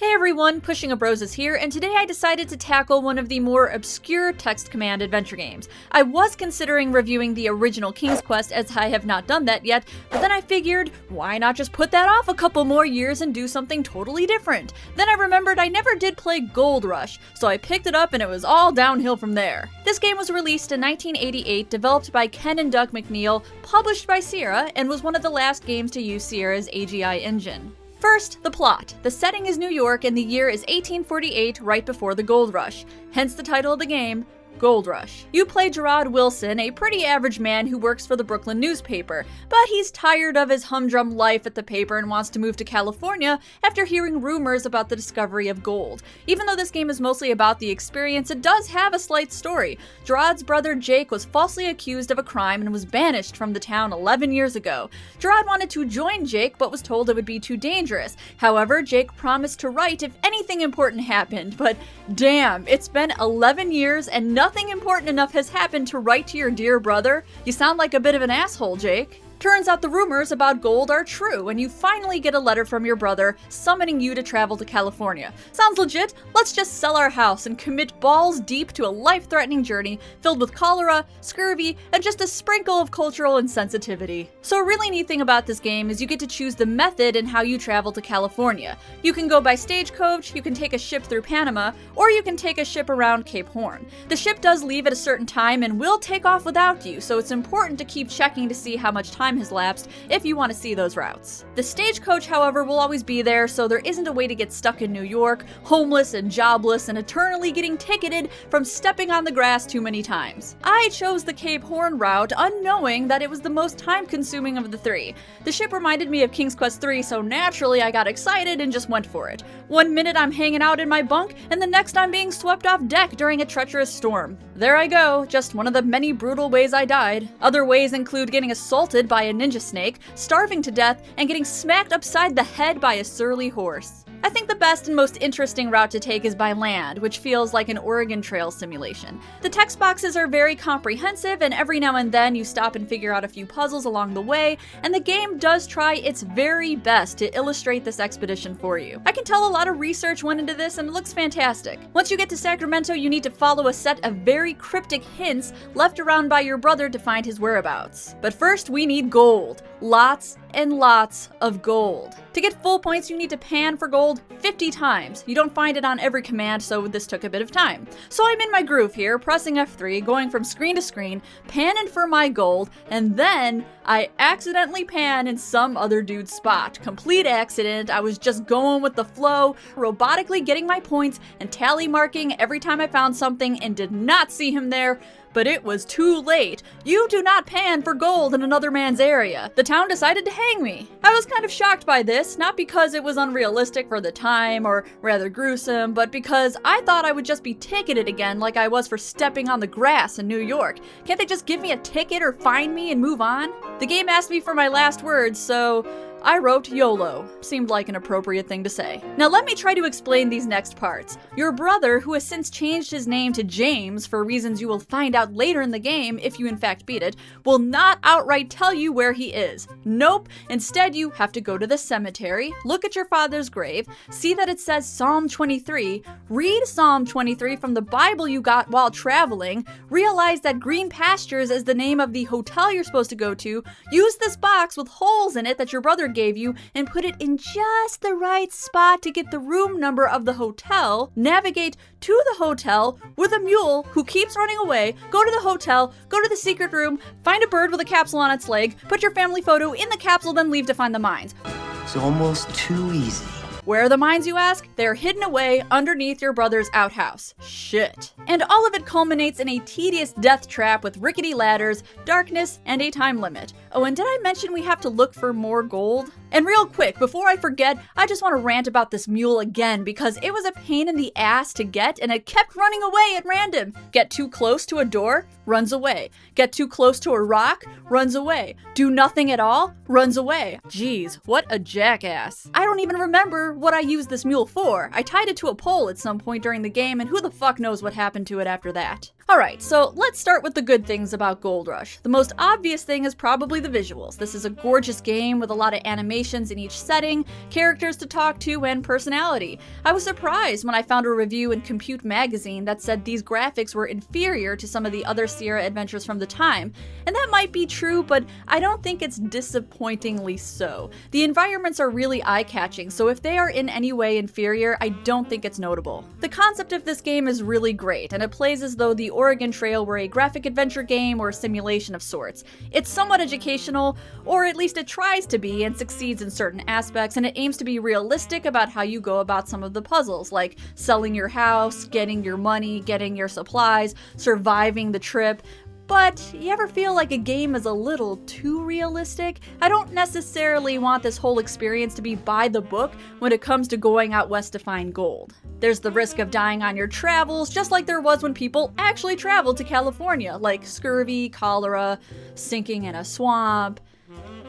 Hey everyone, PushingUpRoses here, and today I decided to tackle one of the more obscure text command adventure games. I was considering reviewing the original King's Quest, as I have not done that yet, but then I figured, why not just put that off a couple more years and do something totally different? Then I remembered I never did play Gold Rush, so I picked it up and it was all downhill from there. This game was released in 1988, developed by Ken and Doug McNeil, published by Sierra, and was one of the last games to use Sierra's AGI engine. First, the plot. The setting is New York and the year is 1848, right before the Gold Rush. Hence the title of the game, Gold Rush. You play Gerard Wilson, a pretty average man who works for the Brooklyn newspaper, but he's tired of his humdrum life at the paper and wants to move to California after hearing rumors about the discovery of gold. Even though this game is mostly about the experience, it does have a slight story. Gerard's brother Jake was falsely accused of a crime and was banished from the town 11 years ago. Gerard wanted to join Jake, but was told it would be too dangerous. However, Jake promised to write if anything important happened, but damn, it's been 11 years and nothing important enough has happened to write to your dear brother. You sound like a bit of an asshole, Jake. Turns out the rumors about gold are true, and you finally get a letter from your brother summoning you to travel to California. Sounds legit? Let's just sell our house and commit balls deep to a life-threatening journey filled with cholera, scurvy, and just a sprinkle of cultural insensitivity. So a really neat thing about this game is you get to choose the method and how you travel to California. You can go by stagecoach, you can take a ship through Panama, or you can take a ship around Cape Horn. The ship does leave at a certain time and will take off without you, so it's important to keep checking to see how much time has lapsed if you want to see those routes. The stagecoach, however, will always be there, so there isn't a way to get stuck in New York, homeless and jobless and eternally getting ticketed from stepping on the grass too many times. I chose the Cape Horn route, unknowing that it was the most time-consuming of the three. The ship reminded me of King's Quest III, so naturally I got excited and just went for it. One minute I'm hanging out in my bunk, and the next I'm being swept off deck during a treacherous storm. There I go, just one of the many brutal ways I died. Other ways include getting assaulted by a ninja snake, starving to death, and getting smacked upside the head by a surly horse. I think the best and most interesting route to take is by land, which feels like an Oregon Trail simulation. The text boxes are very comprehensive, and every now and then you stop and figure out a few puzzles along the way, and the game does try its very best to illustrate this expedition for you. I can tell a lot of research went into this, and it looks fantastic. Once you get to Sacramento, you need to follow a set of very cryptic hints left around by your brother to find his whereabouts. But first, we need gold. Lots and lots of gold. To get full points, you need to pan for gold 50 times. You don't find it on every command, so this took a bit of time. So I'm in my groove here, pressing F3, going from screen to screen, panning for my gold, and then I accidentally pan in some other dude's spot. Complete accident. I was just going with the flow, robotically getting my points and tally marking every time I found something and did not see him there. But it was too late. You do not pan for gold in another man's area. The town decided to hang me. I was kind of shocked by this, not because it was unrealistic for the time or rather gruesome, but because I thought I would just be ticketed again like I was for stepping on the grass in New York. Can't they just give me a ticket or fine me and move on? The game asked me for my last words, so I wrote YOLO. Seemed like an appropriate thing to say. Now let me try to explain these next parts. Your brother, who has since changed his name to James for reasons you will find out later in the game if you in fact beat it, will not outright tell you where he is. Nope. Instead, you have to go to the cemetery, look at your father's grave, see that it says Psalm 23, read Psalm 23 from the Bible you got while traveling, realize that Green Pastures is the name of the hotel you're supposed to go to, use this box with holes in it that your brother gave you and put it in just the right spot to get the room number of the hotel, navigate to the hotel with a mule who keeps running away, go to the hotel, go to the secret room, find a bird with a capsule on its leg, put your family photo in the capsule, then leave to find the mines. It's almost too easy. Where are the mines, you ask? They're hidden away underneath your brother's outhouse. Shit. And all of it culminates in a tedious death trap with rickety ladders, darkness, and a time limit. Oh, and did I mention we have to look for more gold? And real quick, before I forget, I just want to rant about this mule again because it was a pain in the ass to get and it kept running away at random. Get too close to a door, runs away. Get too close to a rock, runs away. Do nothing at all, runs away. Jeez, what a jackass. I don't even remember what I used this mule for. I tied it to a pole at some point during the game and who the fuck knows what happened to it after that. Alright, so let's start with the good things about Gold Rush. The most obvious thing is probably the visuals. This is a gorgeous game with a lot of animations in each setting, characters to talk to, and personality. I was surprised when I found a review in Compute magazine that said these graphics were inferior to some of the other Sierra adventures from the time. And that might be true, but I don't think it's disappointingly so. The environments are really eye-catching, so if they are in any way inferior, I don't think it's notable. The concept of this game is really great, and it plays as though the Oregon Trail were a graphic adventure game or a simulation of sorts. It's somewhat educational, or at least it tries to be and succeeds in certain aspects, and it aims to be realistic about how you go about some of the puzzles, like selling your house, getting your money, getting your supplies, surviving the trip. But you ever feel like a game is a little too realistic? I don't necessarily want this whole experience to be by the book when it comes to going out west to find gold. There's the risk of dying on your travels, just like there was when people actually traveled to California, like scurvy, cholera, sinking in a swamp,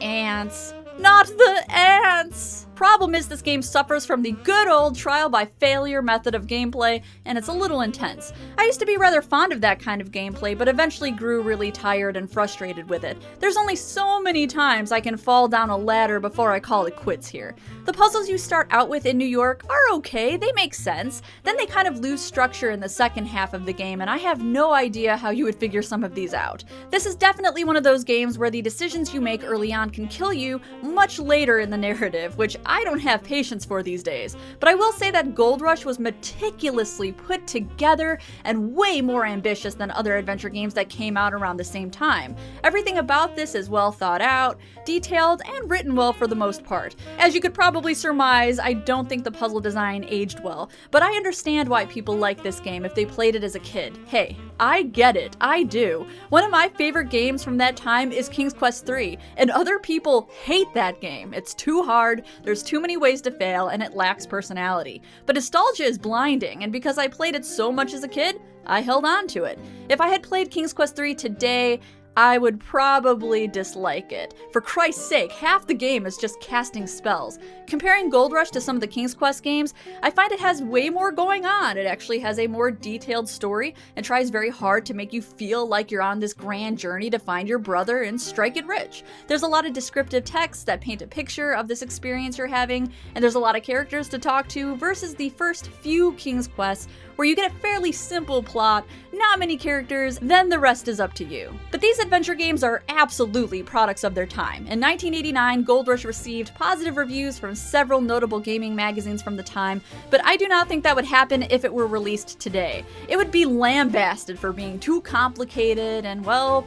ants. Not the ants! Problem is, this game suffers from the good old trial by failure method of gameplay, and it's a little intense. I used to be rather fond of that kind of gameplay, but eventually grew really tired and frustrated with it. There's only so many times I can fall down a ladder before I call it quits here. The puzzles you start out with in New York are okay, they make sense. Then they kind of lose structure in the second half of the game, and I have no idea how you would figure some of these out. This is definitely one of those games where the decisions you make early on can kill you much later in the narrative, which I don't have patience for these days. But I will say that Gold Rush was meticulously put together and way more ambitious than other adventure games that came out around the same time. Everything about this is well thought out, detailed, and written well for the most part. As you could probably surmise, I don't think the puzzle design aged well, but I understand why people like this game if they played it as a kid. Hey, I get it, I do. One of my favorite games from that time is King's Quest III, and other people hate that game. It's too hard, there's too many ways to fail, and it lacks personality. But nostalgia is blinding, and because I played it so much as a kid, I held on to it. If I had played King's Quest III today, I would probably dislike it. For Christ's sake, half the game is just casting spells. Comparing Gold Rush to some of the King's Quest games, I find it has way more going on. It actually has a more detailed story and tries very hard to make you feel like you're on this grand journey to find your brother and strike it rich. There's a lot of descriptive text that paint a picture of this experience you're having, and there's a lot of characters to talk to versus the first few King's Quests where you get a fairly simple plot, not many characters, then the rest is up to you. But these adventure games are absolutely products of their time. In 1989, Gold Rush received positive reviews from several notable gaming magazines from the time, but I do not think that would happen if it were released today. It would be lambasted for being too complicated and, well,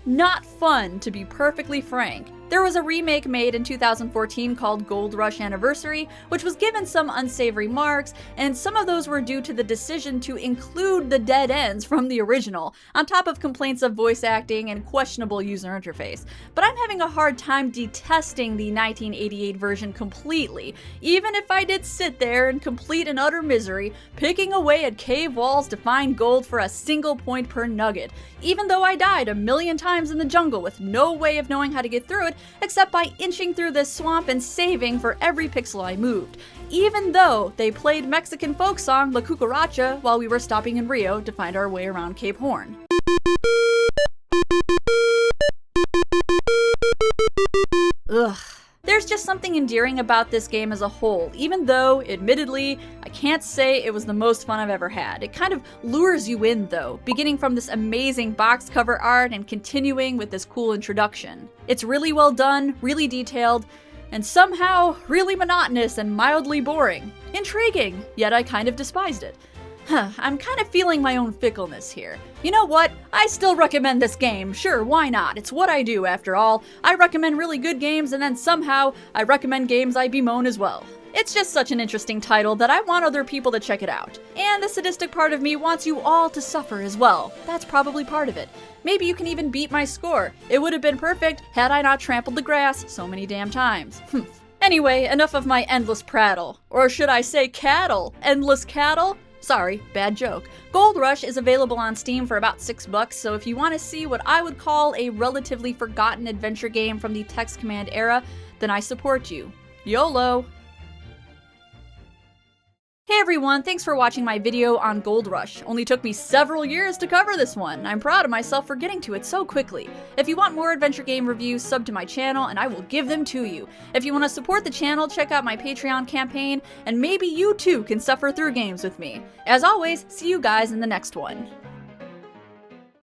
not fun, to be perfectly frank. There was a remake made in 2014 called Gold Rush Anniversary, which was given some unsavory marks, and some of those were due to the decision to include the dead ends from the original, on top of complaints of voice acting and questionable user interface. But I'm having a hard time detesting the 1988 version completely, even if I did sit there in complete and utter misery, picking away at cave walls to find gold for a single point per nugget, even though I died 1,000,000 times in the jungle with no way of knowing how to get through it except by inching through this swamp and saving for every pixel I moved, even though they played Mexican folk song La Cucaracha while we were stopping in Rio to find our way around Cape Horn. Ugh. There's just something endearing about this game as a whole, even though, admittedly, I can't say it was the most fun I've ever had. It kind of lures you in, though, beginning from this amazing box cover art and continuing with this cool introduction. It's really well done, really detailed, and somehow really monotonous and mildly boring. Intriguing, yet I kind of despised it. I'm kind of feeling my own fickleness here. You know what? I still recommend this game. Sure, why not? It's what I do, after all. I recommend really good games, and then somehow I recommend games I bemoan as well. It's just such an interesting title that I want other people to check it out. And the sadistic part of me wants you all to suffer as well. That's probably part of it. Maybe you can even beat my score. It would have been perfect had I not trampled the grass so many damn times. Anyway, enough of my endless prattle. Or should I say cattle? Endless cattle? Sorry, bad joke. Gold Rush is available on Steam for about $6, so if you want to see what I would call a relatively forgotten adventure game from the text command era, then I support you. YOLO! Hey everyone, thanks for watching my video on Gold Rush. Only took me several years to cover this one. I'm proud of myself for getting to it so quickly. If you want more adventure game reviews, sub to my channel and I will give them to you. If you want to support the channel, check out my Patreon campaign, and maybe you too can suffer through games with me. As always, see you guys in the next one.